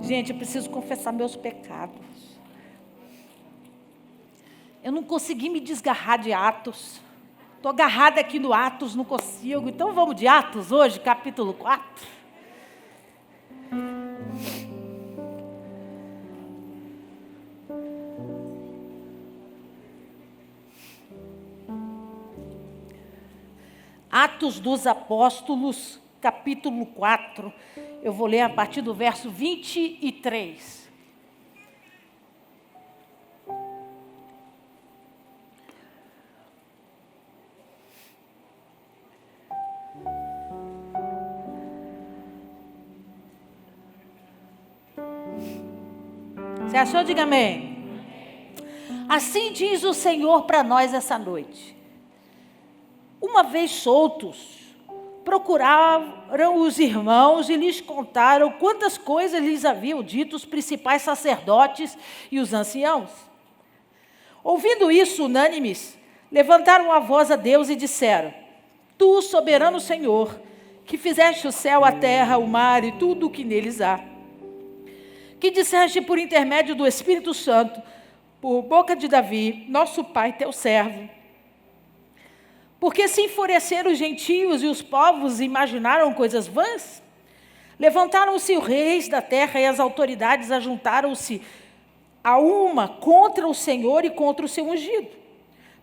Gente, eu preciso confessar meus pecados. Eu não consegui me desgarrar de Atos. Estou agarrada aqui no Atos, não consigo. Então vamos de Atos hoje, capítulo 4. Atos dos Apóstolos, capítulo 4. Eu vou ler a partir do verso 23. Você achou? Diga amém. Assim diz o Senhor para nós essa noite. Uma vez soltos, procuraram os irmãos e lhes contaram quantas coisas lhes haviam dito os principais sacerdotes e os anciãos. Ouvindo isso, unânimes, levantaram a voz a Deus e disseram: Tu, soberano Senhor, que fizeste o céu, a terra, o mar e tudo o que neles há, que disseste por intermédio do Espírito Santo, por boca de Davi, nosso pai, teu servo, porque se enfureceram os gentios e os povos imaginaram coisas vãs? Levantaram-se os reis da terra e as autoridades ajuntaram-se a uma contra o Senhor e contra o seu ungido.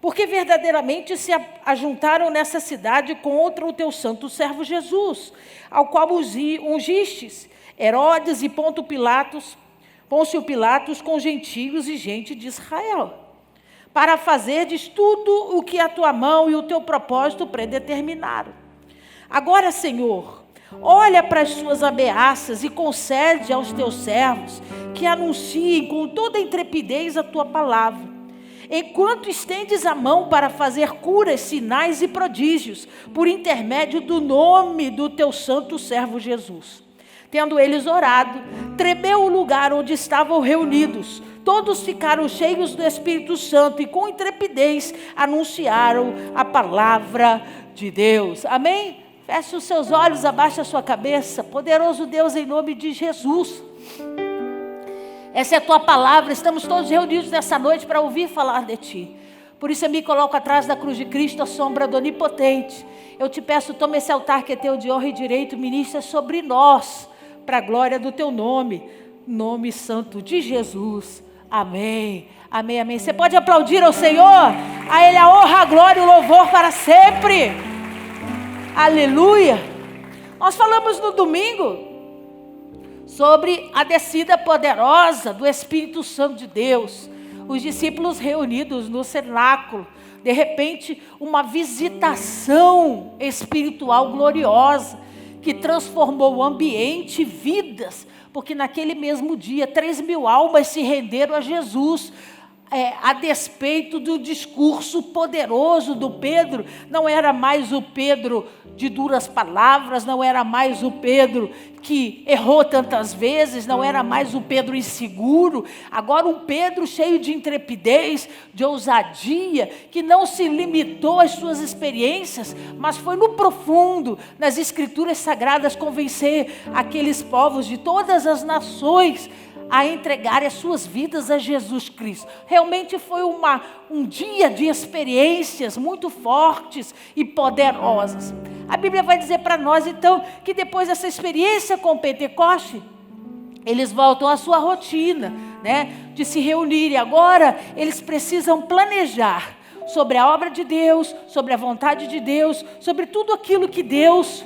Porque verdadeiramente se ajuntaram nessa cidade contra o teu santo servo Jesus, ao qual ungistes, Herodes e Pôncio Pilatos, com gentios e gente de Israel, para fazerdes tudo o que a tua mão e o teu propósito predeterminaram. Agora, Senhor, olha para as suas ameaças e concede aos teus servos que anunciem com toda intrepidez a tua palavra, enquanto estendes a mão para fazer curas, sinais e prodígios, por intermédio do nome do teu santo servo Jesus. Tendo eles orado, tremeu o lugar onde estavam reunidos. Todos ficaram cheios do Espírito Santo e com intrepidez anunciaram a palavra de Deus. Amém? Feche os seus olhos, abaixe a sua cabeça. Poderoso Deus, em nome de Jesus. Essa é a tua palavra. Estamos todos reunidos nessa noite para ouvir falar de ti. Por isso eu me coloco atrás da cruz de Cristo, a sombra do Onipotente. Eu te peço, toma esse altar que é teu de honra e direito, ministra sobre nós, para a glória do teu nome, nome santo de Jesus. Amém, amém, amém. Você pode aplaudir ao Senhor? A Ele a honra, a glória e o louvor para sempre. Aleluia. Nós falamos no domingo sobre a descida poderosa do Espírito Santo de Deus. Os discípulos reunidos no cenáculo. De repente, uma visitação espiritual gloriosa, que transformou o ambiente e vidas, porque naquele mesmo dia 3.000 almas se renderam a Jesus, a despeito do discurso poderoso do Pedro. Não era mais o Pedro de duras palavras, não era mais o Pedro que errou tantas vezes, não era mais o Pedro inseguro, agora um Pedro cheio de intrepidez, de ousadia, que não se limitou às suas experiências, mas foi no profundo, nas Escrituras Sagradas, convencer aqueles povos de todas as nações a entregarem as suas vidas a Jesus Cristo. Realmente foi um dia de experiências muito fortes e poderosas. A Bíblia vai dizer para nós, então, que depois dessa experiência com Pentecoste, eles voltam à sua rotina, né, de se reunir. E agora eles precisam planejar sobre a obra de Deus, sobre a vontade de Deus, sobre tudo aquilo que Deus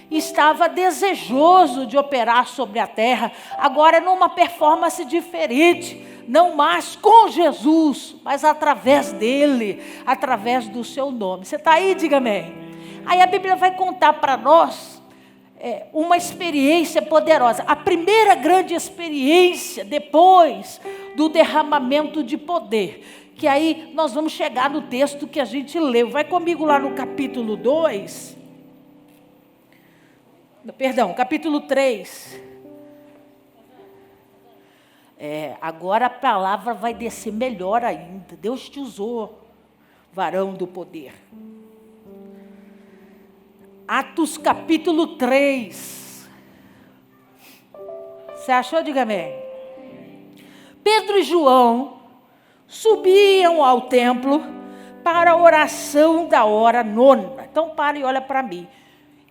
estava desejoso de operar sobre a terra, agora numa performance diferente, não mais com Jesus, mas através dele, através do seu nome. Você está aí? Diga amém. Aí a Bíblia vai contar para nós uma experiência poderosa, a primeira grande experiência depois do derramamento de poder, que aí nós vamos chegar no texto que a gente leu. Vai comigo lá no capítulo 2, capítulo 3. Agora a palavra vai descer melhor ainda. Deus te usou, varão do poder. Atos capítulo 3. Você achou? Diga amém. Pedro e João subiam ao templo para a oração da hora nona. Então, para e olha para mim.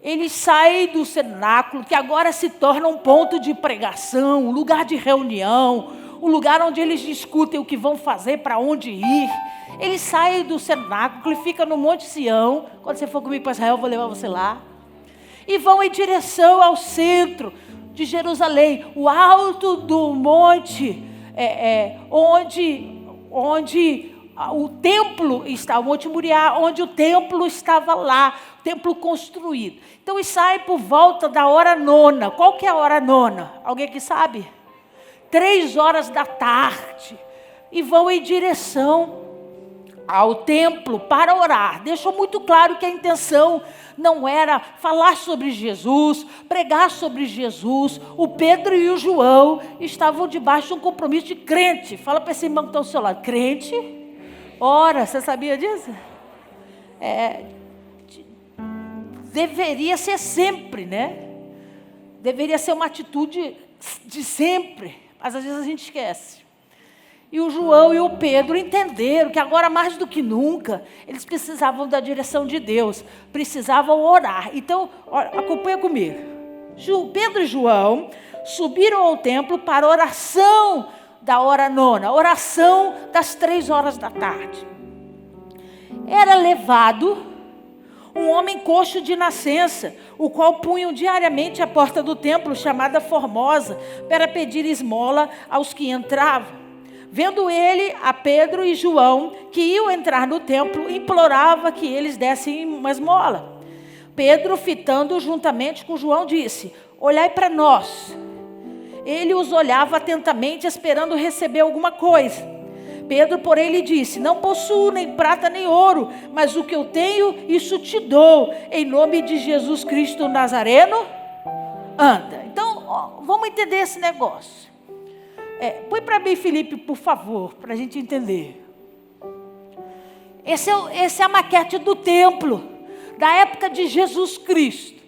Eles saem do cenáculo, que agora se torna um ponto de pregação, um lugar de reunião, um lugar onde eles discutem o que vão fazer, para onde ir. Eles saem do cenáculo e ficam no Monte Sião. Quando você for comigo para Israel, eu vou levar você lá. E vão em direção ao centro de Jerusalém, o alto do monte, onde o templo está, o Monte Moriá, onde o templo estava lá, o templo construído. Então, eles saem por volta da hora nona. Qual que é a hora nona? Alguém que sabe? 3 horas da tarde. E vão em direção ao templo para orar. Deixou muito claro que a intenção não era falar sobre Jesus, pregar sobre Jesus. O Pedro e o João estavam debaixo de um compromisso de crente. Fala para esse irmão que está ao seu lado. Crente? Ora, você sabia disso? Deveria ser sempre, né? Deveria ser uma atitude de sempre. Mas às vezes a gente esquece. E o João e o Pedro entenderam que agora mais do que nunca, eles precisavam da direção de Deus, precisavam orar. Então, acompanha comigo. Pedro e João subiram ao templo para a oração da hora nona, oração das 3 horas da tarde. Era levado um homem coxo de nascença, o qual punham diariamente à porta do templo, chamada Formosa, para pedir esmola aos que entravam. Vendo ele a Pedro e João, que iam entrar no templo, implorava que eles dessem uma esmola. Pedro, fitando juntamente com João, disse: olhai para nós. Ele os olhava atentamente, esperando receber alguma coisa. Pedro, porém, lhe disse: não possuo nem prata nem ouro, mas o que eu tenho, isso te dou. Em nome de Jesus Cristo Nazareno, anda. Então, vamos entender esse negócio. Põe para mim, Felipe, por favor, para a gente entender. Essa é a maquete do templo, da época de Jesus Cristo.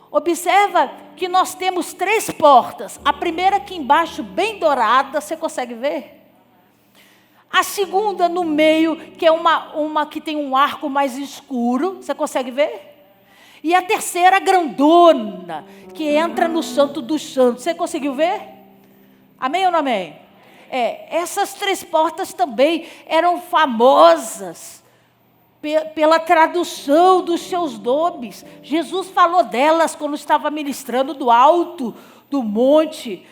Observa que nós temos 3 portas. A primeira aqui embaixo, bem dourada, você consegue ver? A segunda no meio, que é uma que tem um arco mais escuro, você consegue ver? E a terceira, grandona, que entra no Santo dos Santos. Você conseguiu ver? Amém ou não amém? Essas 3 portas também eram famosas pela tradução dos seus nomes. Jesus falou delas quando estava ministrando do alto do monte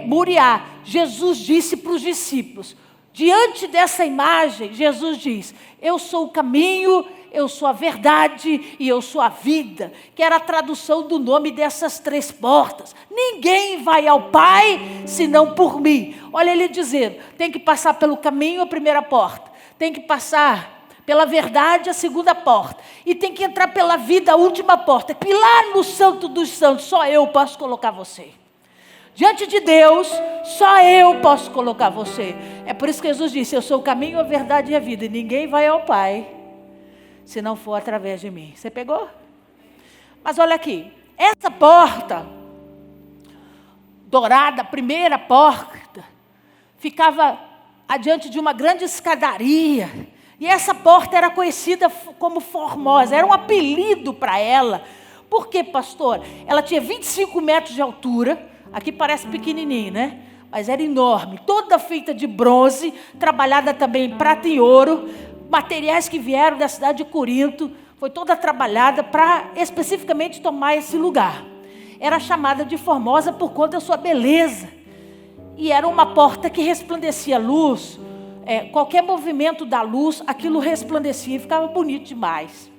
Moriá. Jesus disse para os discípulos, diante dessa imagem, Jesus diz: eu sou o caminho, eu sou a verdade e eu sou a vida, que era a tradução do nome dessas 3 portas. Ninguém vai ao Pai senão por mim. Olha ele dizendo, tem que passar pelo caminho, a primeira porta, tem que passar pela verdade, a segunda porta, e tem que entrar pela vida, a última porta, que lá no Santo dos Santos só eu posso colocar você. Diante de Deus, só eu posso colocar você. É por isso que Jesus disse: eu sou o caminho, a verdade e a vida, e ninguém vai ao Pai se não for através de mim. Você pegou? Mas olha aqui, essa porta dourada, a primeira porta, ficava adiante de uma grande escadaria. E essa porta era conhecida como Formosa, era um apelido para ela. Por quê, pastor? Ela tinha 25 metros de altura, aqui parece pequenininho, né? Mas era enorme, toda feita de bronze, trabalhada também em prata e ouro, materiais que vieram da cidade de Corinto, foi toda trabalhada para especificamente tomar esse lugar. Era chamada de Formosa por conta da sua beleza. E era uma porta que resplandecia luz. Qualquer movimento da luz, aquilo resplandecia e ficava bonito demais.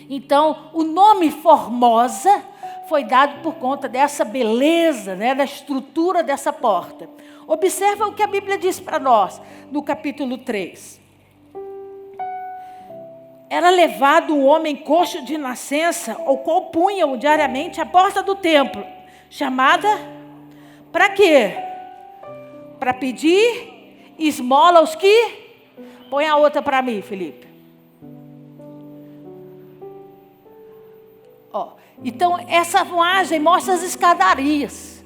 Então, o nome Formosa foi dado por conta dessa beleza, né, da estrutura dessa porta. Observa o que a Bíblia diz para nós, no capítulo 3. Era levado um homem coxo de nascença, ao qual punham diariamente a porta do templo, chamada, para quê? Para pedir esmola aos que? Põe a outra para mim, Felipe. Então, essa imagem mostra as escadarias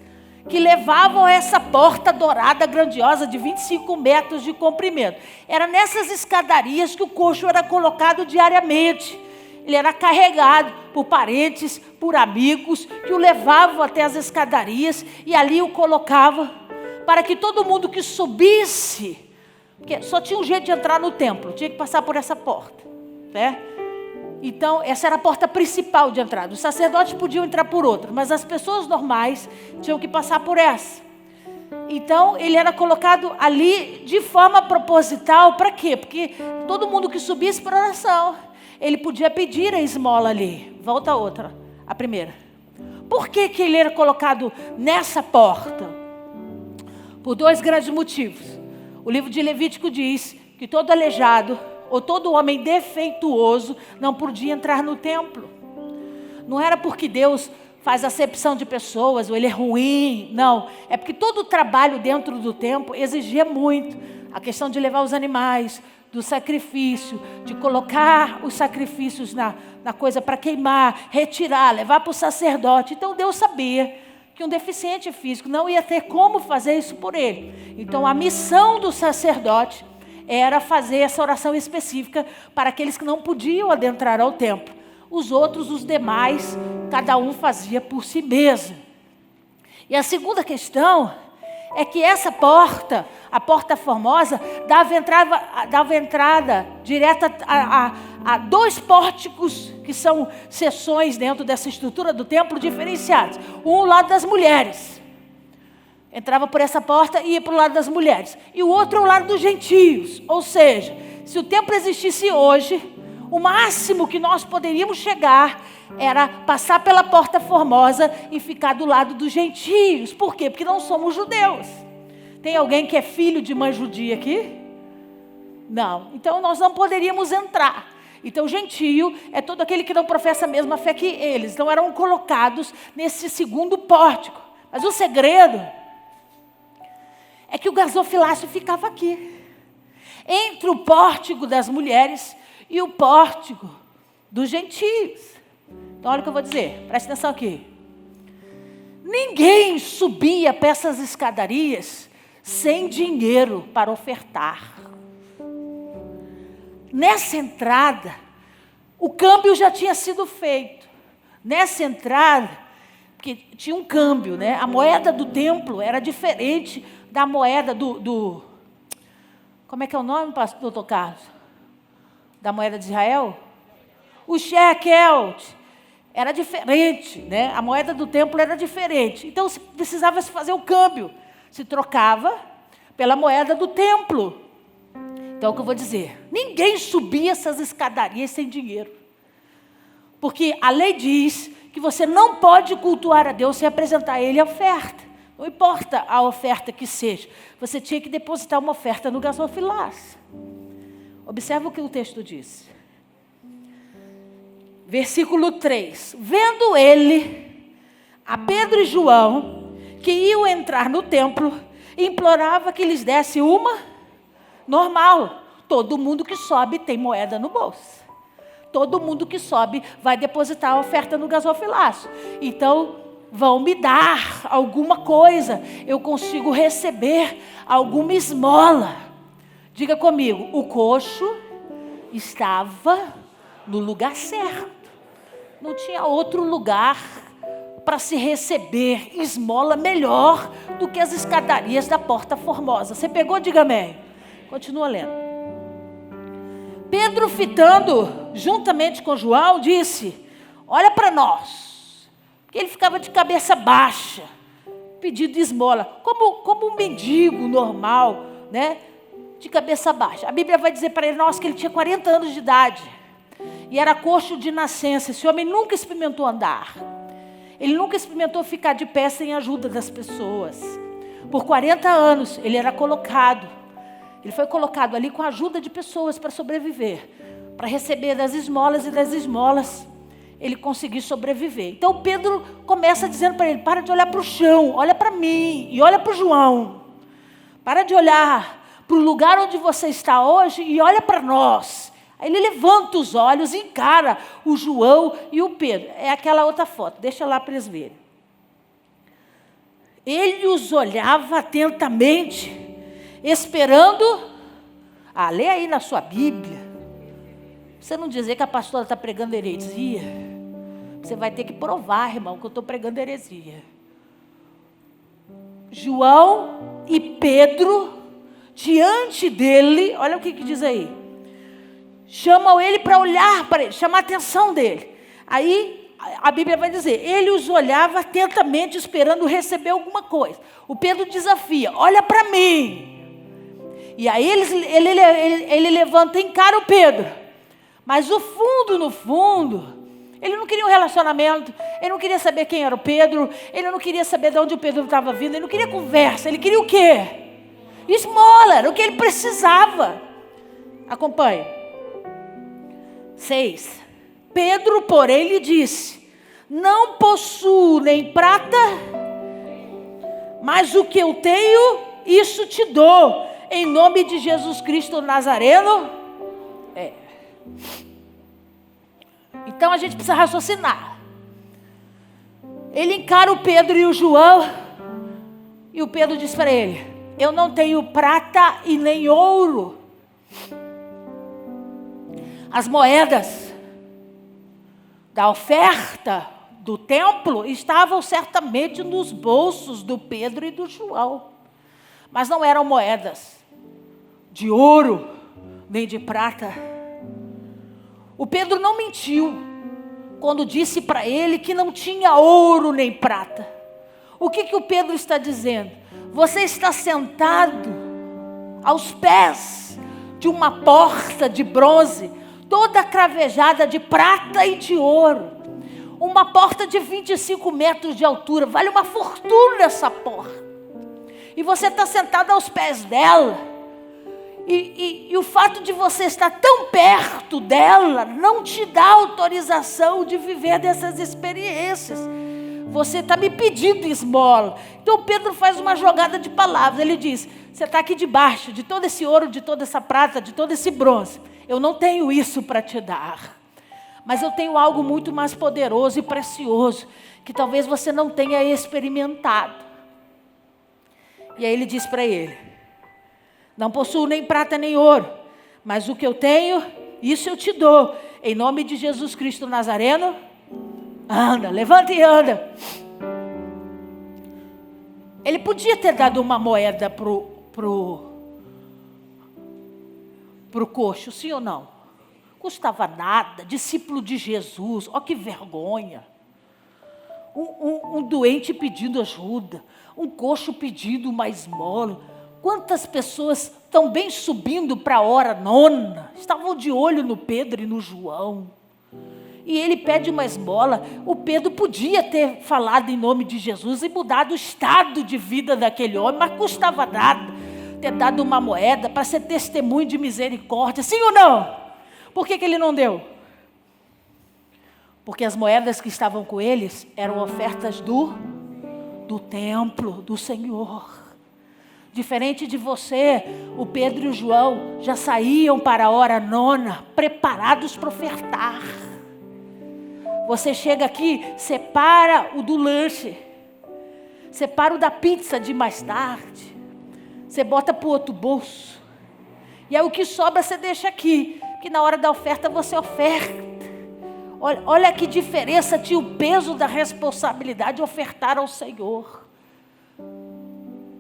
que levavam a essa porta dourada grandiosa de 25 metros de comprimento. Era nessas escadarias que o coxo era colocado diariamente. Ele era carregado por parentes, por amigos, que o levavam até as escadarias e ali o colocavam para que todo mundo que subisse, porque só tinha um jeito de entrar no templo, tinha que passar por essa porta, né? Então, essa era a porta principal de entrada. Os sacerdotes podiam entrar por outra, mas as pessoas normais tinham que passar por essa. Então, ele era colocado ali de forma proposital. Para quê? Porque todo mundo que subisse para oração, ele podia pedir a esmola ali. Volta a outra, a primeira. Por que que ele era colocado nessa porta? Por dois grandes motivos. O livro de Levítico diz que todo aleijado ou todo homem defeituoso não podia entrar no templo. Não era porque Deus faz acepção de pessoas, ou ele é ruim, não. É porque todo o trabalho dentro do templo exigia muito. A questão de levar os animais, do sacrifício, de colocar os sacrifícios na coisa para queimar, retirar, levar para o sacerdote. Então Deus sabia que um deficiente físico não ia ter como fazer isso por ele. Então a missão do sacerdote era fazer essa oração específica para aqueles que não podiam adentrar ao templo. Os outros, os demais, cada um fazia por si mesmo. E a segunda questão é que essa porta, a porta formosa, dava entrada direta a dois pórticos, que são seções dentro dessa estrutura do templo diferenciados. Um ao lado das mulheres. Entrava por essa porta e ia para o lado das mulheres. E o outro ao lado dos gentios. Ou seja, se o templo existisse hoje, o máximo que nós poderíamos chegar era passar pela porta formosa e ficar do lado dos gentios. Por quê? Porque não somos judeus. Tem alguém que é filho de mãe judia aqui? Não. Então nós não poderíamos entrar. Então gentio é todo aquele que não professa a mesma fé que eles. Então eram colocados nesse segundo pórtico. Mas o segredo é que o gasofilácio ficava aqui, entre o pórtico das mulheres e o pórtico dos gentios. Então olha o que eu vou dizer, presta atenção aqui. Ninguém subia para essas escadarias sem dinheiro para ofertar. Nessa entrada, o câmbio já tinha sido feito. Nessa entrada, porque tinha um câmbio, né? A moeda do templo era diferente da moeda do como é que é o nome, doutor Carlos? Da moeda de Israel? O shekel era diferente, né? A moeda do templo era diferente. Então, precisava se fazer o câmbio. Se trocava pela moeda do templo. Então, é o que eu vou dizer. Ninguém subia essas escadarias sem dinheiro. Porque a lei diz que você não pode cultuar a Deus sem apresentar a Ele a oferta. Não importa a oferta que seja. Você tinha que depositar uma oferta no gasofilácio. Observa o que o texto diz. Versículo 3. Vendo ele, a Pedro e João, que iam entrar no templo, implorava que lhes desse uma normal. Todo mundo que sobe tem moeda no bolso. Todo mundo que sobe vai depositar a oferta no gasofilácio. Então, vão me dar alguma coisa. Eu consigo receber alguma esmola. Diga comigo, o coxo estava no lugar certo. Não tinha outro lugar para se receber esmola melhor do que as escadarias da Porta Formosa. Você pegou? Diga amém. Continua lendo. Pedro, fitando juntamente com João, disse: olha para nós. Porque ele ficava de cabeça baixa, pedindo esmola, como um mendigo normal, né? De cabeça baixa. A Bíblia vai dizer para ele, nossa, que ele tinha 40 anos de idade. E era coxo de nascença. Esse homem nunca experimentou andar. Ele nunca experimentou ficar de pé sem a ajuda das pessoas. Por 40 anos, ele era colocado. Ele foi colocado ali com a ajuda de pessoas para sobreviver. Para receber das esmolas e das esmolas, ele conseguiu sobreviver. Então Pedro começa dizendo para ele, para de olhar para o chão, olha para mim e olha para o João. Para de olhar para o lugar onde você está hoje e olha para nós. Aí ele levanta os olhos e encara o João e o Pedro. É aquela outra foto, deixa lá para eles verem. Ele os olhava atentamente, esperando. Lê aí na sua Bíblia. Você não dizer que a pastora está pregando heresia. Você vai ter que provar, irmão, que eu estou pregando heresia. João e Pedro, diante dele, olha o que diz aí. Chamam ele para olhar para ele, chamar a atenção dele. Aí a Bíblia vai dizer, ele os olhava atentamente, esperando receber alguma coisa. O Pedro desafia, olha para mim. E aí ele levanta e encara o Pedro. Mas no fundo, ele não queria um relacionamento, ele não queria saber quem era o Pedro, ele não queria saber de onde o Pedro estava vindo, ele não queria conversa, ele queria o quê? Esmola, era o que ele precisava. Acompanhe. 6. Pedro, porém, lhe disse, não possuo nem prata, mas o que eu tenho, isso te dou, em nome de Jesus Cristo Nazareno. Então a gente precisa raciocinar. Ele encara o Pedro e o João, e o Pedro diz para ele, eu não tenho prata e nem ouro. As moedas da oferta do templo estavam certamente nos bolsos do Pedro e do João. Mas não eram moedas de ouro, nem de prata. O Pedro não mentiu quando disse para ele que não tinha ouro nem prata. O que o Pedro está dizendo? Você está sentado aos pés de uma porta de bronze, toda cravejada de prata e de ouro. Uma porta de 25 metros de altura, vale uma fortuna essa porta. E você está sentado aos pés dela. E o fato de você estar tão perto dela não te dá autorização de viver dessas experiências. Você está me pedindo esmola. Então Pedro faz uma jogada de palavras. Ele diz, você está aqui debaixo de todo esse ouro, de toda essa prata, de todo esse bronze. Eu não tenho isso para te dar. Mas eu tenho algo muito mais poderoso e precioso, que talvez você não tenha experimentado. E aí ele diz para ele, não possuo nem prata nem ouro, mas o que eu tenho, isso eu te dou. Em nome de Jesus Cristo Nazareno, anda, levanta e anda. Ele podia ter dado uma moeda pro coxo, sim ou não? Custava nada, discípulo de Jesus, ó que vergonha. Um doente pedindo ajuda, um coxo pedindo uma esmola. Quantas pessoas estão bem subindo para a hora nona, estavam de olho no Pedro e no João. E ele pede uma esmola. O Pedro podia ter falado em nome de Jesus e mudado o estado de vida daquele homem, mas custava nada ter dado uma moeda para ser testemunho de misericórdia, sim ou não? Por que ele não deu? Porque as moedas que estavam com eles eram ofertas do templo, do Senhor. Diferente de você, o Pedro e o João já saíam para a hora nona, preparados para ofertar. Você chega aqui, separa o do lanche, separa o da pizza de mais tarde, você bota para o outro bolso, e aí o que sobra você deixa aqui, que na hora da oferta você oferta. Olha que diferença, tinha o peso da responsabilidade de ofertar ao Senhor.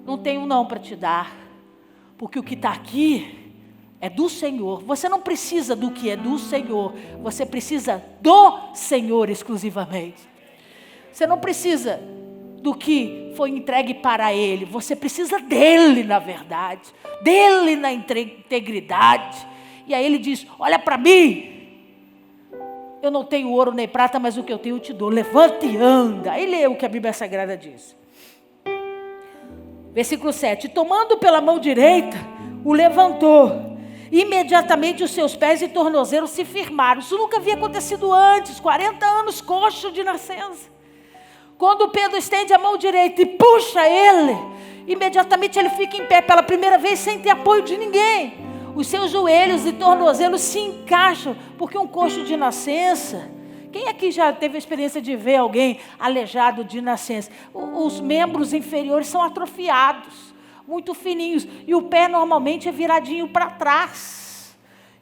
Não tenho não para te dar, porque o que está aqui é do Senhor. Você não precisa do que é do Senhor, você precisa do Senhor exclusivamente. Você não precisa do que foi entregue para Ele, você precisa dEle na verdade, dEle na integridade. E aí Ele diz, olha para mim, eu não tenho ouro nem prata, mas o que eu tenho eu te dou, levanta e anda. Aí lê o que a Bíblia Sagrada diz. Versículo 7, tomando pela mão direita, o levantou. Imediatamente os seus pés e tornozelos se firmaram. Isso nunca havia acontecido antes, 40 anos coxo de nascença. Quando Pedro estende a mão direita e puxa ele, imediatamente ele fica em pé pela primeira vez sem ter apoio de ninguém. Os seus joelhos e tornozelos se encaixam, porque um coxo de nascença, Quem aqui já teve a experiência de ver alguém aleijado de nascença? Os membros inferiores são atrofiados, muito fininhos, e o pé normalmente é viradinho para trás.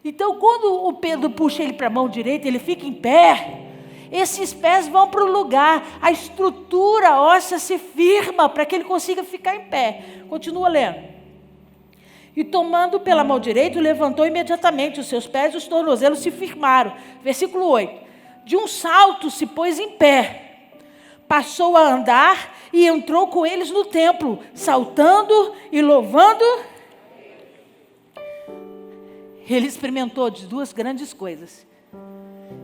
Então, quando o Pedro puxa ele para a mão direita, ele fica em pé, esses pés vão para o lugar, a estrutura óssea se firma para que ele consiga ficar em pé. Continua lendo. E tomando pela mão direita, levantou imediatamente os seus pés e os tornozelos se firmaram. Versículo 8. De um salto se pôs em pé, passou a andar e entrou com eles no templo, saltando e louvando. Ele experimentou de duas grandes coisas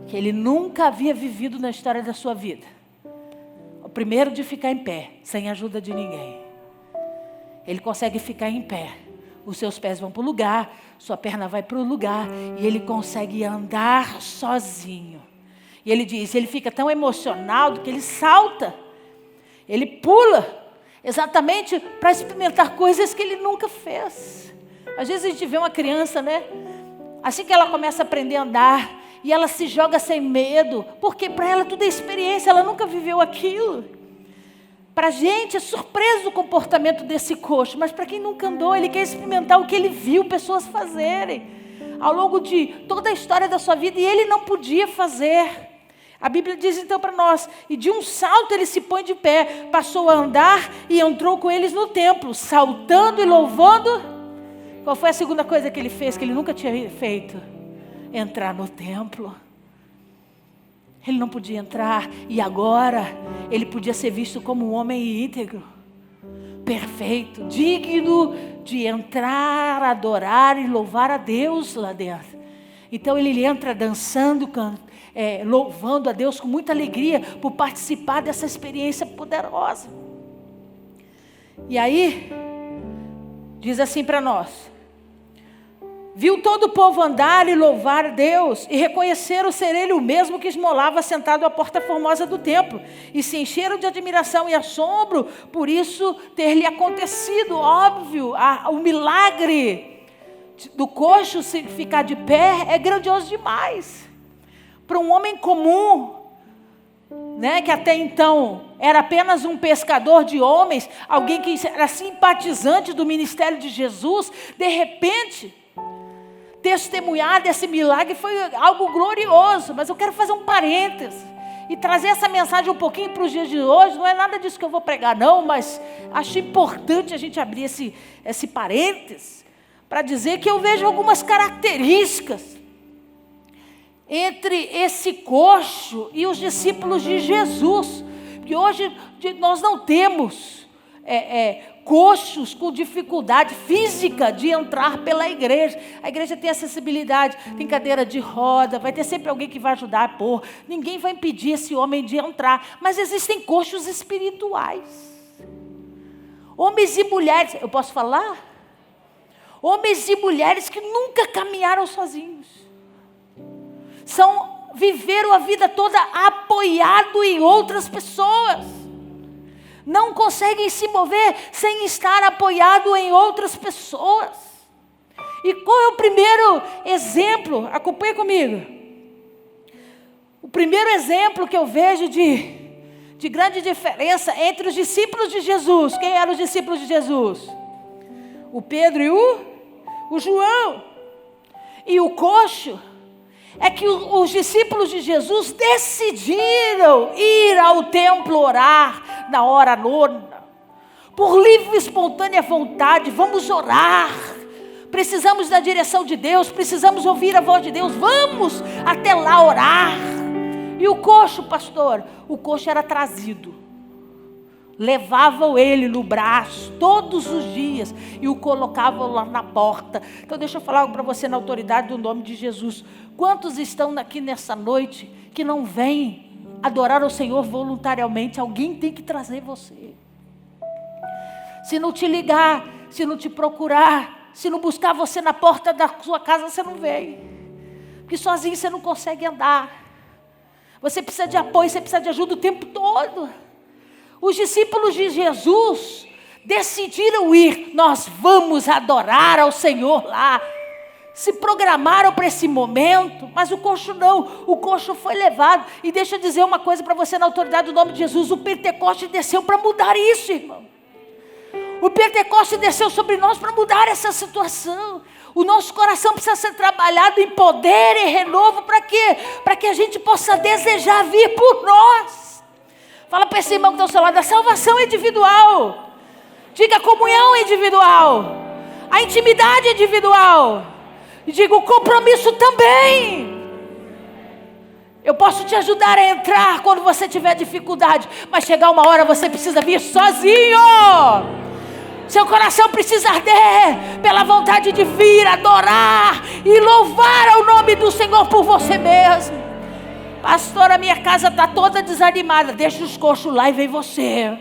que ele nunca havia vivido na história da sua vida. O primeiro, de ficar em pé, sem ajuda de ninguém. Ele consegue ficar em pé. Os seus pés vão para o lugar, sua perna vai para o lugar, e ele consegue andar sozinho. E ele diz, ele fica tão emocionado que ele salta, ele pula, exatamente para experimentar coisas que ele nunca fez. Às vezes a gente vê uma criança, né? Assim que ela começa a aprender a andar, e ela se joga sem medo, porque para ela tudo é experiência, ela nunca viveu aquilo. Para a gente é surpresa o comportamento desse coxo, mas para quem nunca andou, ele quer experimentar o que ele viu pessoas fazerem ao longo de toda a história da sua vida, e ele não podia fazer. A Bíblia diz então para nós, e de um salto ele se põe de pé, passou a andar e entrou com eles no templo, saltando e louvando. Qual foi a segunda coisa que ele fez, que ele nunca tinha feito? Entrar no templo. Ele não podia entrar, e agora ele podia ser visto como um homem íntegro, perfeito, digno de entrar, adorar e louvar a Deus lá dentro. Então ele entra dançando, louvando a Deus com muita alegria por participar dessa experiência poderosa. E aí, diz assim para nós: viu todo o povo andar e louvar a Deus, e reconheceram ser ele o mesmo que esmolava sentado à porta formosa do templo, e se encheram de admiração e assombro por isso ter lhe acontecido. Óbvio, o milagre do coxo ficar de pé é grandioso demais. Para um homem comum, né, que até então era apenas um pescador de homens, alguém que era simpatizante do ministério de Jesus, de repente testemunhar desse milagre foi algo glorioso. Mas eu quero fazer um parênteses e trazer essa mensagem um pouquinho para os dias de hoje. Não é nada disso que eu vou pregar não, mas acho importante a gente abrir esse parênteses para dizer que eu vejo algumas características entre esse coxo e os discípulos de Jesus. Porque hoje nós não temos coxos com dificuldade física de entrar pela igreja. A igreja tem acessibilidade, tem cadeira de roda, vai ter sempre alguém que vai ajudar a pôr. Ninguém vai impedir esse homem de entrar. Mas existem coxos espirituais. Homens e mulheres, eu posso falar? Homens e mulheres que nunca caminharam sozinhos. Viveram a vida toda apoiado em outras pessoas. Não conseguem se mover sem estar apoiado em outras pessoas. E qual é o primeiro exemplo? Acompanhe comigo. O primeiro exemplo que eu vejo de grande diferença entre os discípulos de Jesus. Quem eram os discípulos de Jesus? O Pedro e o João. E o coxo. É que os discípulos de Jesus decidiram ir ao templo orar na hora nona. Por livre e espontânea vontade, vamos orar. Precisamos da direção de Deus, precisamos ouvir a voz de Deus. Vamos até lá orar. E o coxo, pastor? O coxo era trazido. Levavam ele no braço todos os dias e o colocavam lá na porta. Então deixa eu falar algo para você na autoridade do nome de Jesus. Quantos estão aqui nessa noite que não vêm adorar o Senhor voluntariamente? Alguém tem que trazer você. Se não te ligar, se não te procurar, se não buscar você na porta da sua casa, você não vem. Porque sozinho você não consegue andar. Você precisa de apoio, você precisa de ajuda o tempo todo. Os discípulos de Jesus decidiram ir. Nós vamos adorar ao Senhor lá. se programaram para esse momento, mas o coxo não, o coxo foi levado. E deixa eu dizer uma coisa para você, na autoridade do nome de Jesus, o Pentecoste desceu para mudar isso, irmão. O Pentecoste desceu sobre nós para mudar essa situação. O nosso coração precisa ser trabalhado em poder e renovo, para quê? Para que a gente possa desejar vir por nós. Fala para esse irmão que está ao seu lado, a salvação é individual. Diga, a comunhão é individual. A intimidade é individual. E diga, o compromisso também. Eu posso te ajudar a entrar quando você tiver dificuldade, mas chegar uma hora você precisa vir sozinho. Seu coração precisa arder pela vontade de vir, adorar e louvar ao nome do Senhor por você mesmo. Pastor, a minha casa está toda desanimada. Deixa os coxos lá e vem você.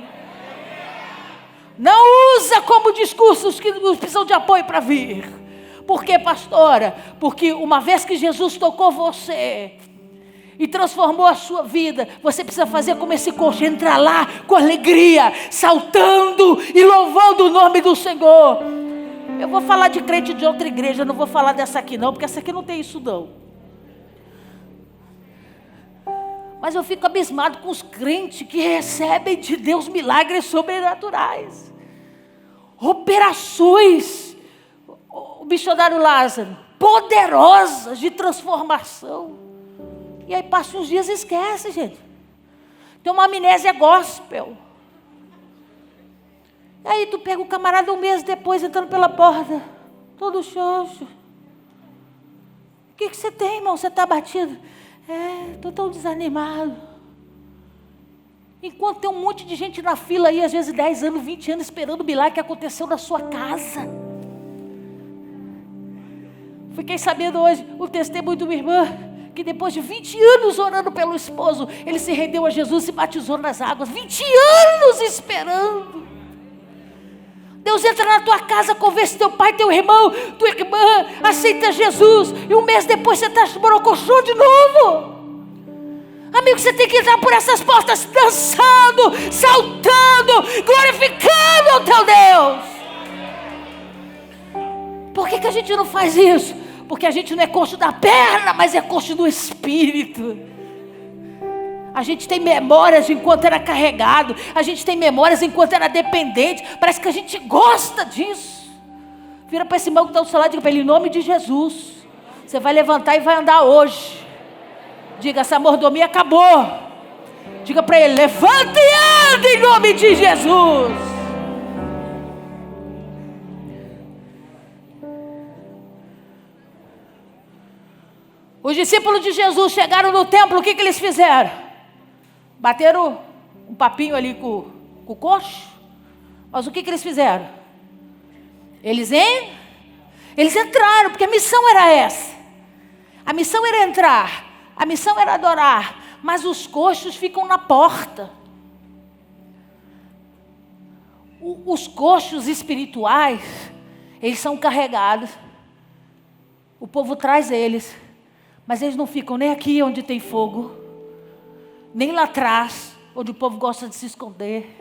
Não usa como discursos que precisam de apoio para vir. Por quê, pastora? Porque uma vez que Jesus tocou você e transformou a sua vida, você precisa fazer como esse coxo, entrar lá com alegria, saltando e louvando o nome do Senhor. Eu vou falar de crente de outra igreja, não vou falar dessa aqui não, porque essa aqui não tem isso não. Mas eu fico abismado com os crentes que recebem de Deus milagres sobrenaturais, operações, o missionário Lázaro, poderosas de transformação. E aí passa uns dias e esquece, gente. Tem uma amnésia gospel. E aí tu pega o camarada um mês depois, entrando pela porta, todo xoxo. O que você tem, irmão? Você está abatido? Estou tão desanimado. Enquanto tem um monte de gente na fila aí, às vezes 10 anos, 20 anos, esperando o milagre que aconteceu na sua casa. Fiquei sabendo hoje o testemunho de uma irmã, que depois de 20 anos orando pelo esposo, ele se rendeu a Jesus e batizou nas águas. 20 anos esperando. Deus entra na tua casa, convence teu pai, teu irmão, tua irmã, aceita Jesus, e um mês depois você está borocochô de novo. Amigo, você tem que entrar por essas portas dançando, saltando, glorificando o teu Deus. Por que a gente não faz isso? Porque a gente não é coxo da perna, mas é coxo do espírito. A gente tem memórias enquanto era carregado. A gente tem memórias enquanto era dependente. Parece que a gente gosta disso. Vira para esse irmão que está ao seu lado e diga para ele, em nome de Jesus, você vai levantar e vai andar hoje. Diga, essa mordomia acabou. Diga para ele, levanta e anda em nome de Jesus. Os discípulos de Jesus chegaram no templo, o que eles fizeram? Bateram um papinho ali com o coxo. Mas o que eles fizeram? Eles entraram, porque a missão era essa. A missão era entrar, a missão era adorar. Mas os coxos ficam na porta. Os coxos espirituais, eles são carregados. O povo traz eles. Mas eles não ficam nem aqui onde tem fogo, nem lá atrás, onde o povo gosta de se esconder.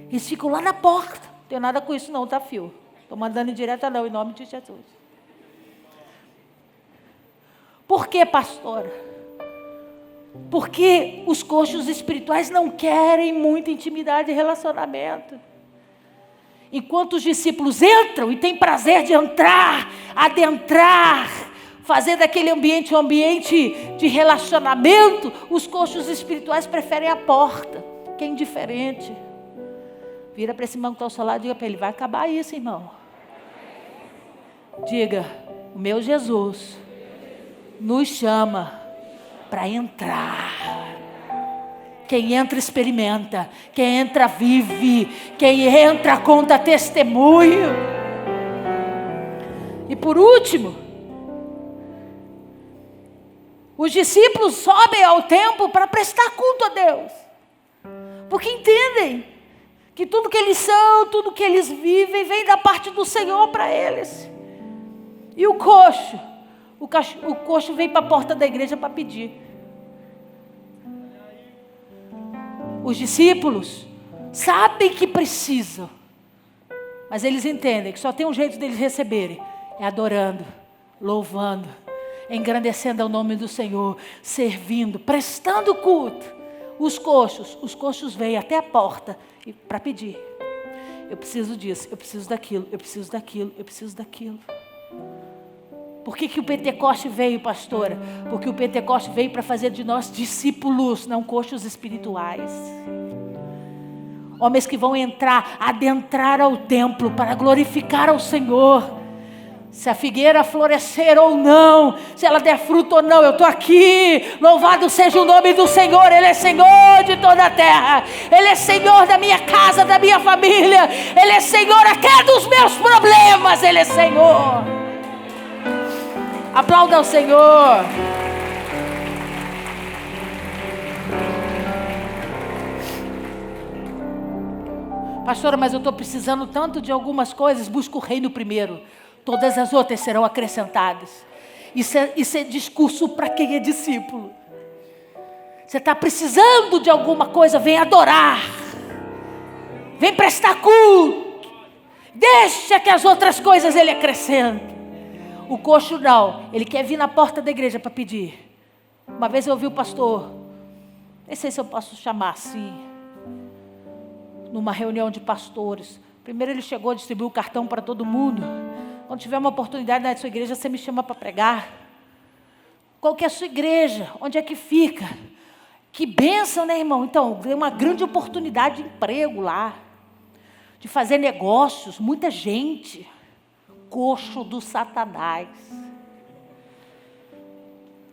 Eles ficam lá na porta. Não tem nada com isso não, tá, filho? Estou mandando em direta não, em nome de Jesus. Por que, pastora? Porque os coxos espirituais não querem muita intimidade e relacionamento. Enquanto os discípulos entram e têm prazer de entrar, adentrar, fazer daquele ambiente um ambiente de relacionamento, os coxos espirituais preferem a porta, que é indiferente. Vira para esse irmão que está ao seu lado e diga para ele, vai acabar isso, irmão. Diga, o meu Jesus nos chama para entrar. Quem entra experimenta, quem entra vive, quem entra conta testemunho. E por último, os discípulos sobem ao templo para prestar culto a Deus. Porque entendem que tudo que eles são, tudo que eles vivem, vem da parte do Senhor para eles. E o coxo? O coxo vem para a porta da igreja para pedir. Os discípulos sabem que precisam. Mas eles entendem que só tem um jeito deles receberem. É adorando, louvando, engrandecendo ao nome do Senhor, servindo, prestando culto. Os coxos veem até a porta para pedir. Eu preciso disso, eu preciso daquilo, eu preciso daquilo, eu preciso daquilo. Por que o Pentecoste veio, pastora? Porque o Pentecoste veio para fazer de nós discípulos, não coxos espirituais. Homens que vão adentrar ao templo para glorificar ao Senhor. Se a figueira florescer ou não, se ela der fruto ou não, eu estou aqui. Louvado seja o nome do Senhor. Ele é Senhor de toda a terra. Ele é Senhor da minha casa, da minha família. Ele é Senhor até dos meus problemas. Ele é Senhor. Aplauda ao Senhor. Pastora, mas eu estou precisando tanto de algumas coisas. Busca o reino primeiro. Todas as outras serão acrescentadas. Isso é discurso para quem é discípulo. Você está precisando de alguma coisa, vem adorar. Vem prestar culto. Deixa que as outras coisas ele acrescenta. O coxo não, ele quer vir na porta da igreja para pedir. Uma vez eu ouvi o pastor, nem sei se eu posso chamar assim, numa reunião de pastores. Primeiro ele chegou a distribuir o cartão para todo mundo. Quando tiver uma oportunidade na sua igreja, você me chama para pregar. Qual que é a sua igreja? Onde é que fica? Que bênção, né, irmão? Então, tem uma grande oportunidade de emprego lá. De fazer negócios, muita gente. Coxo do Satanás.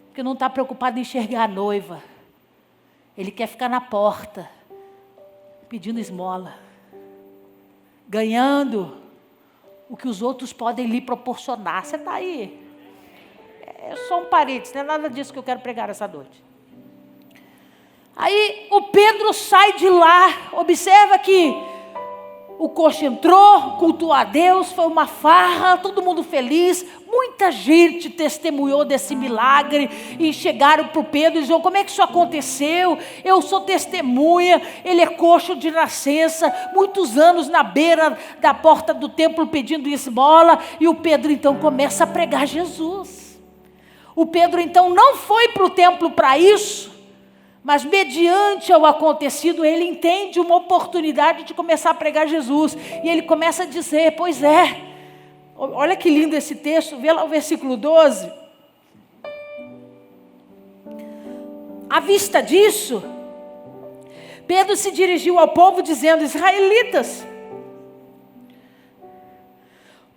Porque não está preocupado em enxergar a noiva. Ele quer ficar na porta, pedindo esmola. Ganhando o que os outros podem lhe proporcionar. Você está aí? É só um parênteses, não é nada disso que eu quero pregar essa noite. Aí o Pedro sai de lá, observa que o coxo entrou, cultuou a Deus, foi uma farra, todo mundo feliz. Muita gente testemunhou desse milagre e chegaram para o Pedro e diziam: como é que isso aconteceu? Eu sou testemunha, ele é coxo de nascença, muitos anos na beira da porta do templo pedindo esmola. E o Pedro então começa a pregar Jesus. O Pedro então não foi para o templo para isso, mas mediante ao acontecido, ele entende uma oportunidade de começar a pregar Jesus. E ele começa a dizer: pois é, olha que lindo esse texto, vê lá o versículo 12. À vista disso, Pedro se dirigiu ao povo dizendo: israelitas,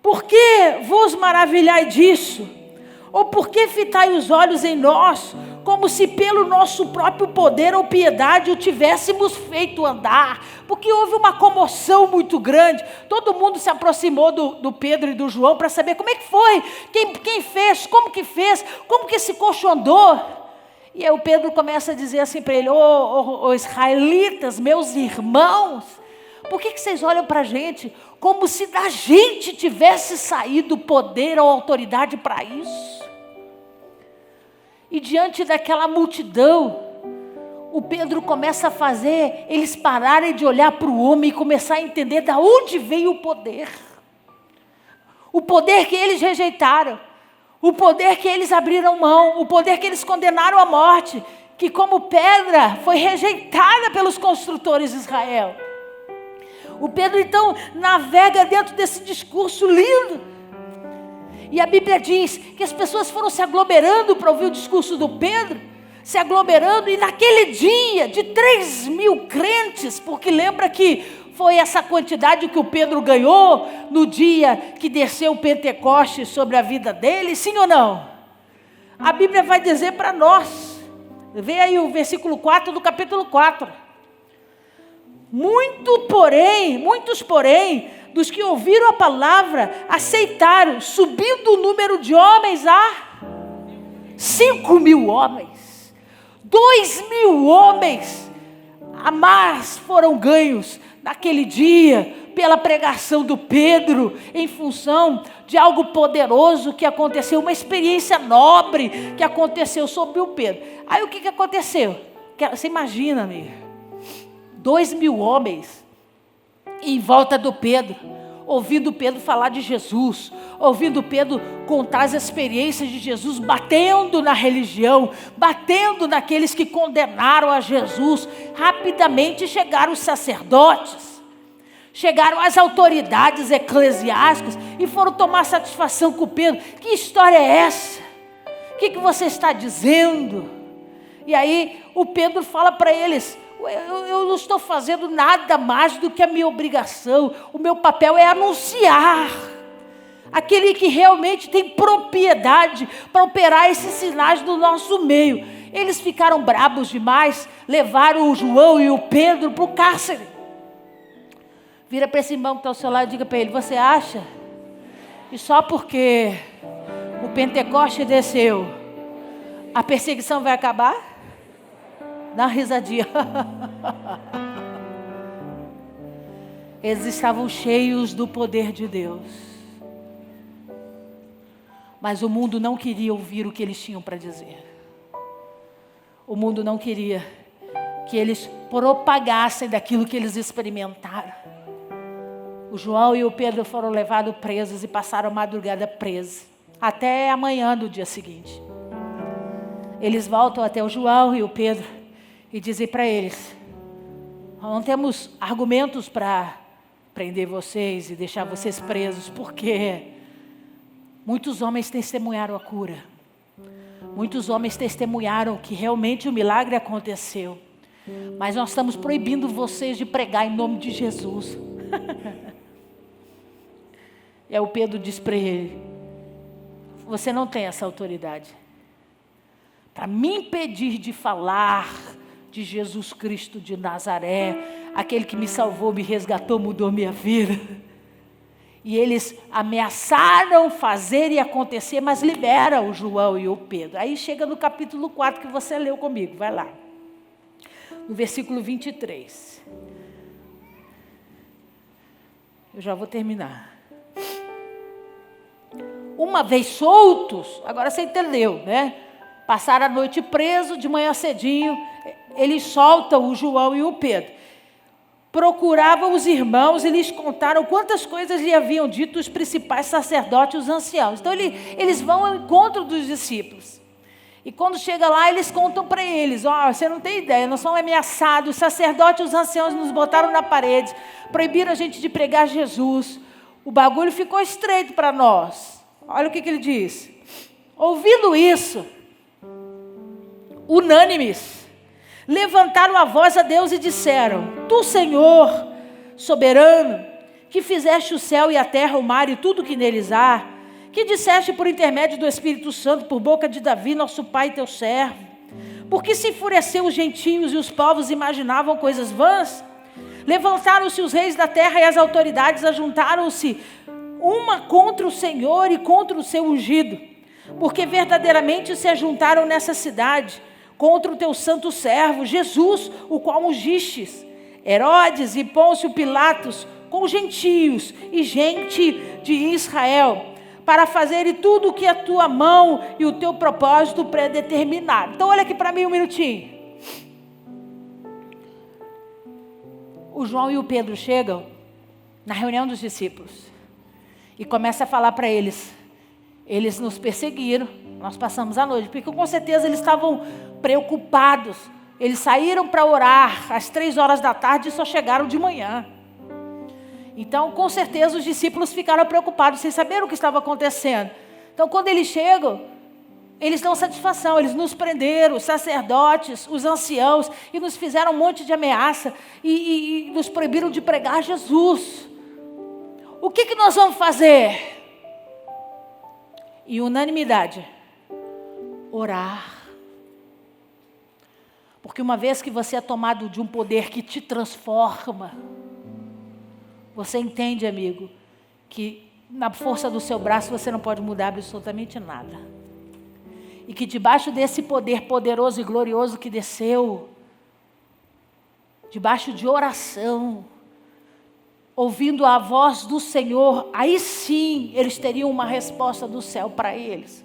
por que vos maravilhai disso? Ou por que fitai os olhos em nós, como se pelo nosso próprio poder ou piedade o tivéssemos feito andar? Porque houve uma comoção muito grande. Todo mundo se aproximou do Pedro e do João para saber como é que foi, quem fez, como que esse coxo andou. E aí o Pedro começa a dizer assim para ele: ô israelitas, meus irmãos, por que vocês olham para a gente como se da gente tivesse saído poder ou autoridade para isso? E diante daquela multidão, o Pedro começa a fazer eles pararem de olhar para o homem e começar a entender de onde veio o poder. O poder que eles rejeitaram, o poder que eles abriram mão, o poder que eles condenaram à morte, que como pedra foi rejeitada pelos construtores de Israel. O Pedro então navega dentro desse discurso lindo. E a Bíblia diz que as pessoas foram se aglomerando para ouvir o discurso do Pedro, se aglomerando, e naquele dia de 3.000 crentes, porque lembra que foi essa quantidade que o Pedro ganhou no dia que desceu o Pentecoste sobre a vida dele, sim ou não? A Bíblia vai dizer para nós, vê aí o versículo 4 do capítulo 4. Muitos, porém, dos que ouviram a palavra, aceitaram, subindo o número de homens a 5.000 homens. 2.000 homens a mais foram ganhos naquele dia, pela pregação do Pedro, em função de algo poderoso que aconteceu, uma experiência nobre que aconteceu sobre o Pedro. Aí o que aconteceu? Você imagina, amiga, 2.000 homens em volta do Pedro, ouvindo Pedro falar de Jesus, ouvindo Pedro contar as experiências de Jesus, batendo na religião, batendo naqueles que condenaram a Jesus. Rapidamente chegaram os sacerdotes, chegaram as autoridades eclesiásticas e foram tomar satisfação com Pedro. Que história é essa? O que você está dizendo? E aí o Pedro fala para eles: eu não estou fazendo nada mais do que a minha obrigação. O meu papel é anunciar aquele que realmente tem propriedade para operar esses sinais no nosso meio. Eles ficaram brabos demais, levaram o João e o Pedro para o cárcere. Vira para esse irmão que está ao seu lado e diga para ele: você acha que só porque o Pentecoste desceu, a perseguição vai acabar? Dá uma risadinha. Eles estavam cheios do poder de Deus. Mas o mundo não queria ouvir o que eles tinham para dizer. O mundo não queria que eles propagassem daquilo que eles experimentaram. O João e o Pedro foram levados presos e passaram a madrugada presos, até amanhã do dia seguinte. Eles voltam até o João e o Pedro e dizem para eles: não temos argumentos para prender vocês e deixar vocês presos, porque muitos homens testemunharam a cura. Muitos homens testemunharam que realmente o milagre aconteceu. Mas nós estamos proibindo vocês de pregar em nome de Jesus. E aí o Pedro diz para ele: você não tem essa autoridade para me impedir de falar de Jesus Cristo de Nazaré, aquele que me salvou, me resgatou, mudou minha vida. E eles ameaçaram fazer e acontecer, mas libera o João e o Pedro. Aí chega no capítulo 4 que você leu comigo, vai lá. No versículo 23. Eu já vou terminar. Uma vez soltos, agora você entendeu, né? Passaram a noite preso, de manhã cedinho, eles soltam o João e o Pedro. Procuravam os irmãos e lhes contaram quantas coisas lhe haviam dito os principais sacerdotes e os anciãos. Então eles vão ao encontro dos discípulos. E quando chega lá, eles contam para eles: você não tem ideia, nós fomos ameaçados, os sacerdotes e os anciãos nos botaram na parede, proibiram a gente de pregar Jesus. O bagulho ficou estreito para nós. Olha o que ele diz. Ouvindo isso, unânimes, levantaram a voz a Deus e disseram: Tu, Senhor, soberano, que fizeste o céu e a terra, o mar e tudo que neles há, que disseste por intermédio do Espírito Santo, por boca de Davi, nosso pai, teu servo, porque se enfureceu os gentios e os povos imaginavam coisas vãs? Levantaram-se os reis da terra e as autoridades ajuntaram-se uma contra o Senhor e contra o seu ungido, porque verdadeiramente se ajuntaram nessa cidade contra o teu santo servo, Jesus, o qual ungistes. Herodes e Pôncio Pilatos, com gentios e gente de Israel, para fazerem tudo o que a tua mão e o teu propósito predeterminaram. Então olha aqui para mim um minutinho. O João e o Pedro chegam na reunião dos discípulos e começam a falar para eles: eles nos perseguiram, nós passamos a noite, porque com certeza eles estavam preocupados. Eles saíram para orar às 3 horas da tarde e só chegaram de manhã. Então, com certeza, os discípulos ficaram preocupados, sem saber o que estava acontecendo. Então, quando eles chegam, eles dão satisfação, eles nos prenderam, os sacerdotes, os anciãos, e nos fizeram um monte de ameaça, e nos proibiram de pregar Jesus. O que nós vamos fazer? E unanimidade, orar. Porque uma vez que você é tomado de um poder que te transforma, você entende, amigo, que na força do seu braço você não pode mudar absolutamente nada. E que debaixo desse poder poderoso e glorioso que desceu, debaixo de oração, ouvindo a voz do Senhor, aí sim eles teriam uma resposta do céu para eles.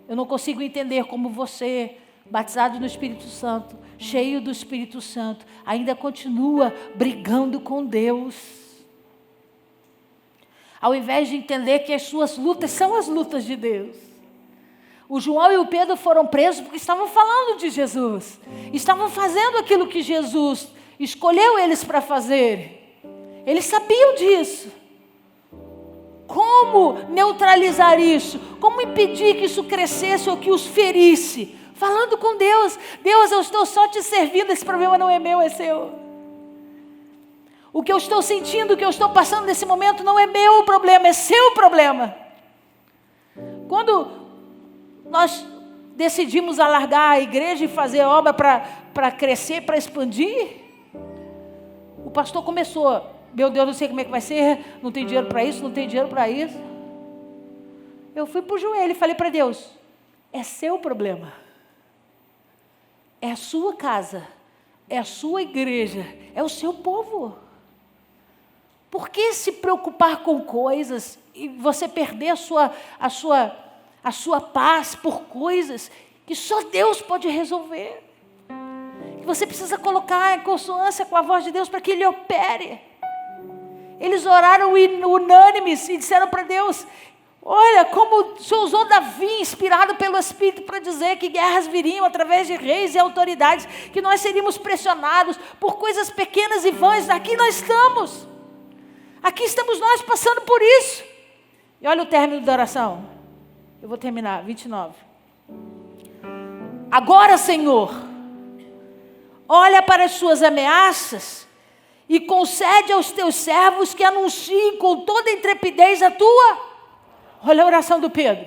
Eu não consigo entender como você, batizado no Espírito Santo, cheio do Espírito Santo, ainda continua brigando com Deus. ao invés de entender que as suas lutas são as lutas de Deus. O João e o Pedro foram presos porque estavam falando de Jesus. Estavam fazendo aquilo que Jesus escolheu eles para fazer. Eles sabiam disso. Como neutralizar isso? Como impedir que isso crescesse ou que os ferisse? Falando com Deus. Deus, eu estou só te servindo, esse problema não é meu, é seu. O que eu estou sentindo, o que eu estou passando nesse momento não é meu problema, é seu problema. Quando nós decidimos alargar a igreja e fazer obra para crescer, para expandir, o pastor começou, meu Deus, não sei como é que vai ser, não tem dinheiro para isso, não tem dinheiro para isso. Eu fui para o joelho e falei para Deus, é seu problema. É a sua casa, é a sua igreja, é o seu povo. Por que se preocupar com coisas e você perder a sua paz por coisas que só Deus pode resolver? Que você precisa colocar em consonância com a voz de Deus para que Ele opere. Eles oraram unânimes e disseram para Deus, olha como o Senhor usou Davi, inspirado pelo Espírito, para dizer que guerras viriam através de reis e autoridades, que nós seríamos pressionados por coisas pequenas e vãs. Aqui nós estamos. Aqui estamos nós passando por isso. E olha o término da oração. Eu vou terminar, 29. Agora, Senhor, olha para as suas ameaças e concede aos teus servos que anunciem com toda intrepidez a tua. Olha a oração do Pedro.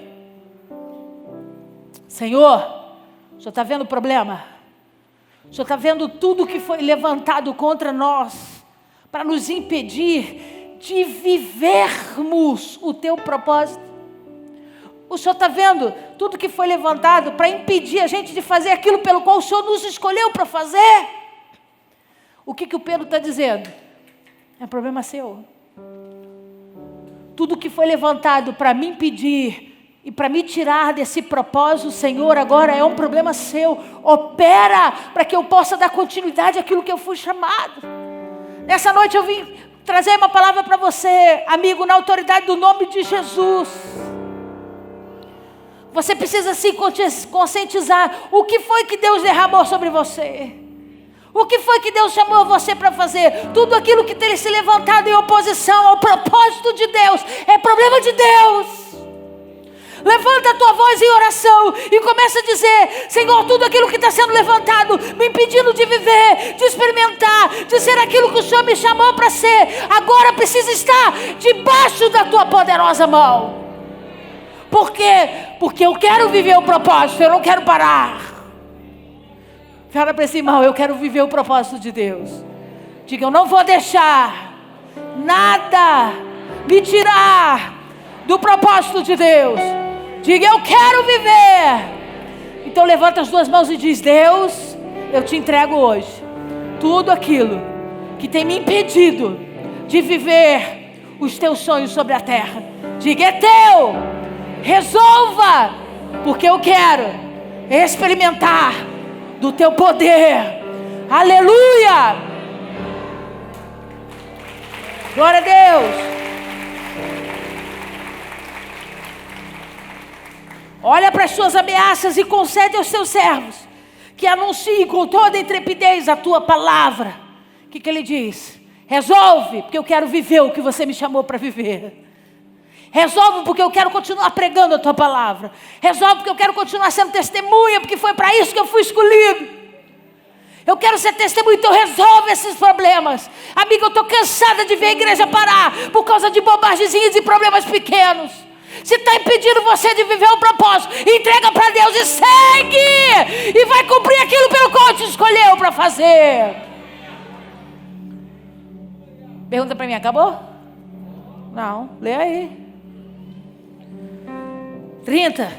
Senhor, o Senhor está vendo o problema? O Senhor está vendo tudo que foi levantado contra nós para nos impedir de vivermos o teu propósito? O Senhor está vendo tudo que foi levantado para impedir a gente de fazer aquilo pelo qual o Senhor nos escolheu para fazer? O que o Pedro está dizendo? É problema seu. Tudo que foi levantado para me impedir e para me tirar desse propósito, Senhor, agora é um problema seu. Opera para que eu possa dar continuidade àquilo que eu fui chamado. Nessa noite eu vim trazer uma palavra para você, amigo, na autoridade do nome de Jesus. Você precisa se conscientizar. O que foi que Deus derramou sobre você? O que foi que Deus chamou você para fazer? Tudo aquilo que tem se levantado em oposição ao propósito de Deus é problema de Deus. Levanta a tua voz em oração e começa a dizer, Senhor, tudo aquilo que está sendo levantado, me impedindo de viver, de experimentar, de ser aquilo que o Senhor me chamou para ser, agora precisa estar debaixo da tua poderosa mão. Por quê? Porque eu quero viver o propósito, eu não quero parar. Fala para esse irmão, eu quero viver o propósito de Deus. Diga, eu não vou deixar nada me tirar do propósito de Deus. Diga, eu quero viver. Então levanta as duas mãos e diz, Deus, eu te entrego hoje tudo aquilo que tem me impedido de viver os teus sonhos sobre a terra. Diga, é teu. Resolva, porque eu quero experimentar do teu poder. Aleluia. Glória a Deus. Olha para as suas ameaças e concede aos seus servos que anunciem com toda intrepidez a tua palavra. O que ele diz? Resolve, porque eu quero viver o que você me chamou para viver. Resolve, porque eu quero continuar pregando a tua palavra. Resolve, porque eu quero continuar sendo testemunha, porque foi para isso que eu fui escolhido. Eu quero ser testemunha, então resolve esses problemas. Amiga, eu estou cansada de ver a igreja parar por causa de bobagemzinhas e problemas pequenos. Se está impedindo você de viver o propósito, entrega para Deus e segue. E vai cumprir aquilo pelo qual te escolheu para fazer. Pergunta para mim, acabou? Não, lê aí. 30.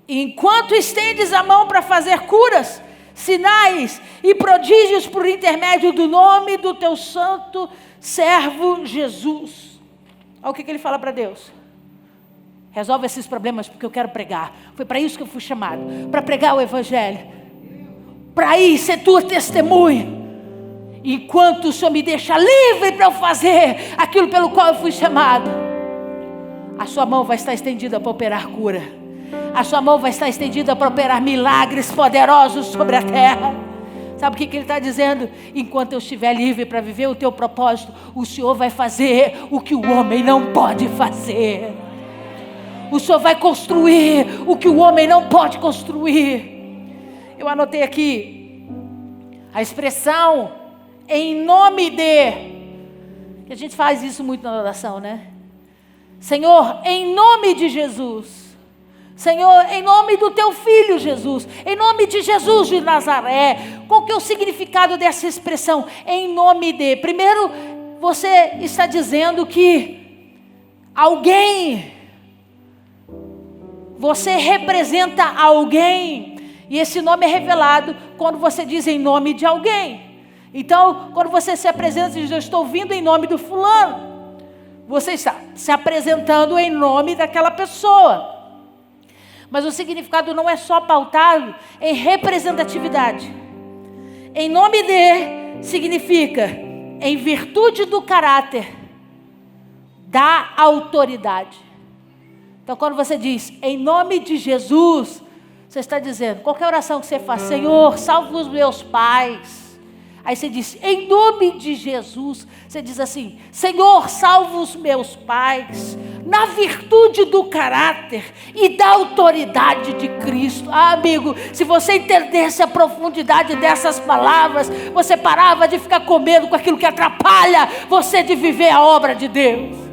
Enquanto estendes a mão para fazer curas, sinais e prodígios por intermédio do nome do teu santo servo Jesus. Olha o que ele fala para Deus. Resolve esses problemas porque eu quero pregar. Foi para isso que eu fui chamado. Para pregar o evangelho. Para ir ser tua testemunha. enquanto o Senhor me deixa livre para eu fazer aquilo pelo qual eu fui chamado, a sua mão vai estar estendida para operar cura. A sua mão vai estar estendida para operar milagres poderosos sobre a terra. Sabe o que ele está dizendo? Enquanto eu estiver livre para viver o teu propósito, o Senhor vai fazer o que o homem não pode fazer. O Senhor vai construir o que o homem não pode construir. Eu anotei aqui a expressão em nome de, que a gente faz isso muito na oração, né? Senhor, em nome de Jesus. Senhor, em nome do teu filho Jesus, em nome de Jesus de Nazaré. Qual que é o significado dessa expressão, em nome de? Primeiro, você está dizendo que alguém, você representa alguém, e esse nome é revelado quando você diz em nome de alguém. Então, quando você se apresenta e diz, eu estou vindo em nome do fulano, você está se apresentando em nome daquela pessoa. Mas o significado não é só pautado em representatividade. Em nome de significa em virtude do caráter, da autoridade. Então quando você diz em nome de Jesus, você está dizendo, qualquer oração que você faz, Senhor, salva os meus pais. Aí você diz, em nome de Jesus, você diz assim, Senhor, salva os meus pais, na virtude do caráter e da autoridade de Cristo. Ah, amigo, se você entendesse a profundidade dessas palavras, você parava de ficar com medo com aquilo que atrapalha você de viver a obra de Deus.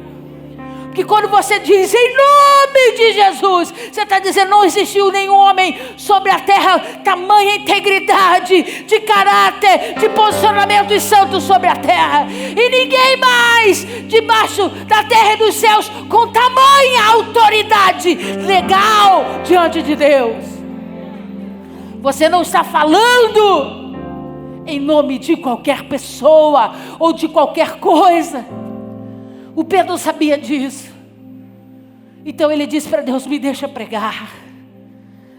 Porque quando você diz em nome de Jesus, você está dizendo, não existiu nenhum homem sobre a terra, tamanha integridade, de caráter, de posicionamento e santo sobre a terra. E ninguém mais, debaixo da terra e dos céus, com tamanha autoridade legal diante de Deus. Você não está falando em nome de qualquer pessoa, ou de qualquer coisa. O Pedro sabia disso. Então ele disse para Deus, me deixa pregar.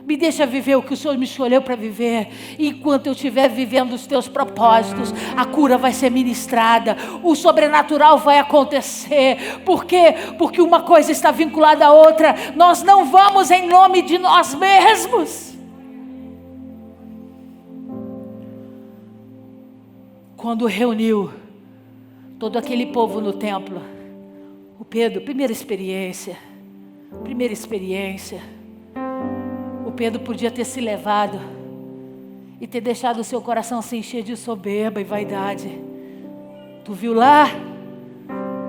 Me deixa viver o que o Senhor me escolheu para viver. Enquanto eu estiver vivendo os teus propósitos, a cura vai ser ministrada. O sobrenatural vai acontecer. Por quê? Porque uma coisa está vinculada à outra. Nós não vamos em nome de nós mesmos. Quando reuniu todo aquele povo no templo, o Pedro, primeira experiência, o Pedro podia ter se levado e ter deixado o seu coração se encher de soberba e vaidade. Tu viu lá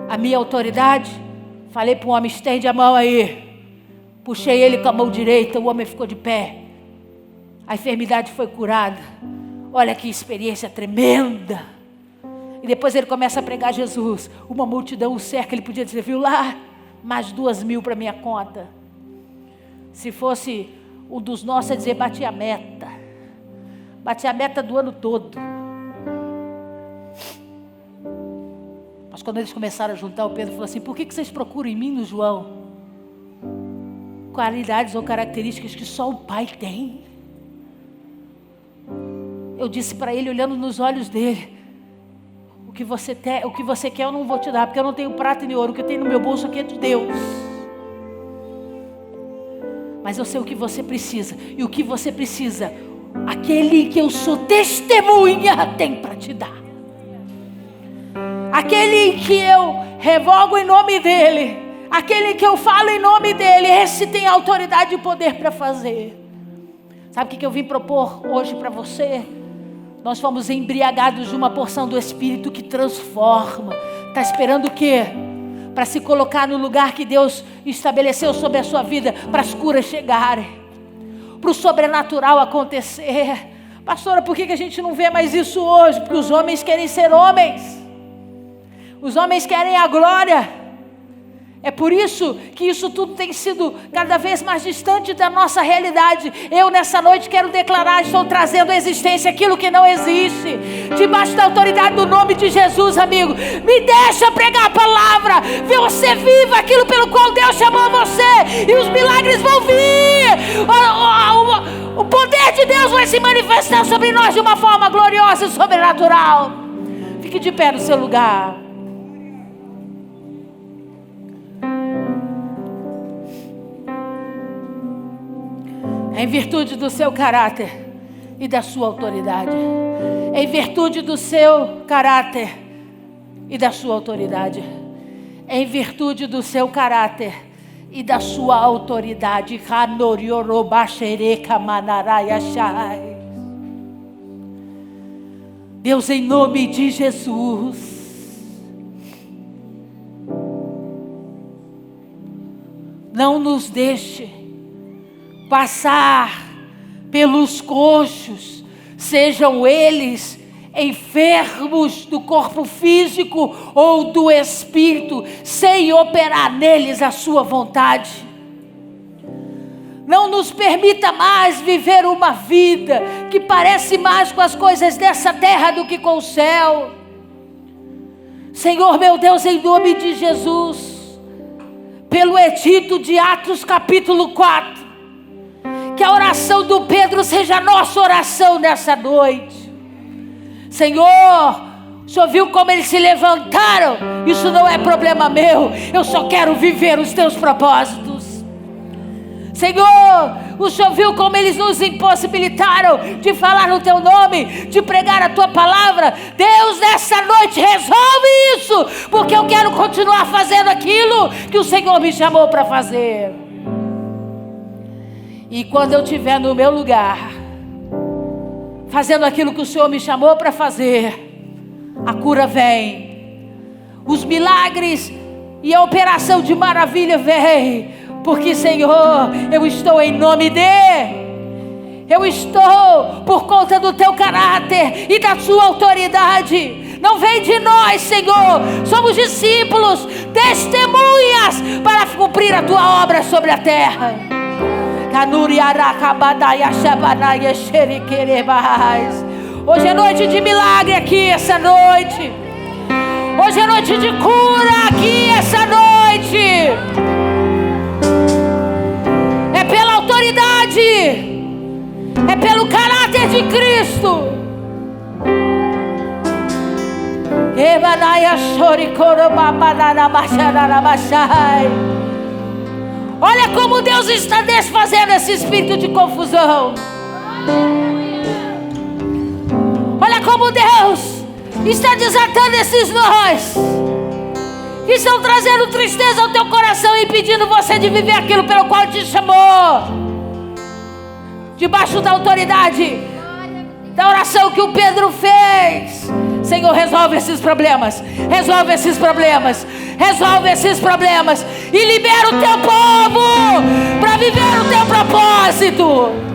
a minha autoridade? Falei para o homem, estende a mão aí. Puxei ele com a mão direita, o homem ficou de pé. A enfermidade foi curada. Olha que experiência tremenda. E depois ele começa a pregar Jesus. Uma multidão o cerca, ele podia dizer, viu lá? Mais 2.000 para minha conta. Se fosse um dos nossos, ia dizer, bati a meta. Bati a meta do ano todo. Mas quando eles começaram a juntar, o Pedro falou assim, por que vocês procuram em mim, no João, qualidades ou características que só o Pai tem? Eu disse para ele, olhando nos olhos dele, o que você quer eu não vou te dar, porque eu não tenho prata nem ouro, o que eu tenho no meu bolso aqui é de Deus. Mas eu sei o que você precisa, e o que você precisa, aquele que eu sou testemunha tem para te dar. Aquele que eu revogo em nome dele, aquele que eu falo em nome dele, esse tem autoridade e poder para fazer. Sabe o que eu vim propor hoje para você? Nós fomos embriagados de uma porção do Espírito que transforma. Está esperando o quê? Para se colocar no lugar que Deus estabeleceu sobre a sua vida, para as curas chegarem, para o sobrenatural acontecer. Pastora, por que a gente não vê mais isso hoje? Porque os homens querem ser homens. Os homens querem a glória. É por isso que isso tudo tem sido cada vez mais distante da nossa realidade. Eu nessa noite quero declarar, estou trazendo à existência aquilo que não existe, debaixo da autoridade do nome de Jesus, amigo. Me deixa pregar a palavra, você viva aquilo pelo qual Deus chamou você, e os milagres vão vir. O poder de Deus vai se manifestar sobre nós de uma forma gloriosa e sobrenatural. Fique de pé no seu lugar. Em virtude do seu caráter e da sua autoridade. Em virtude do seu caráter e da sua autoridade. Em virtude do seu caráter e da sua autoridade. Deus, em nome de Jesus, não nos deixe passar pelos coxos, sejam eles enfermos do corpo físico ou do espírito, sem operar neles a sua vontade. Não nos permita mais viver uma vida que parece mais com as coisas dessa terra do que com o céu. Senhor meu Deus, em nome de Jesus, pelo edito de Atos capítulo 4, que a oração do Pedro seja a nossa oração nessa noite. Senhor, o Senhor viu como eles se levantaram? Isso não é problema meu, eu só quero viver os teus propósitos. Senhor, o Senhor viu como eles nos impossibilitaram de falar no teu nome, de pregar a tua palavra. Deus, nessa noite resolve isso, porque eu quero continuar fazendo aquilo que o Senhor me chamou para fazer. E quando eu estiver no meu lugar, fazendo aquilo que o Senhor me chamou para fazer, a cura vem, os milagres e a operação de maravilha vem, porque Senhor, eu estou em nome eu estou por conta do teu caráter e da sua autoridade. Não vem de nós, Senhor, somos discípulos, testemunhas para cumprir a tua obra sobre a terra. Hoje é noite de milagre aqui essa noite. Hoje é noite de cura aqui essa noite. É pela autoridade, é pelo caráter de Cristo. Olha como Deus está desfazendo esse espírito de confusão. Olha como Deus está desatando esses nós que estão trazendo tristeza ao teu coração e impedindo você de viver aquilo pelo qual te chamou. Debaixo da autoridade da oração que o Pedro fez. Senhor, resolve esses problemas. Resolve esses problemas. Resolve esses problemas. E libera o teu povo para viver o teu propósito.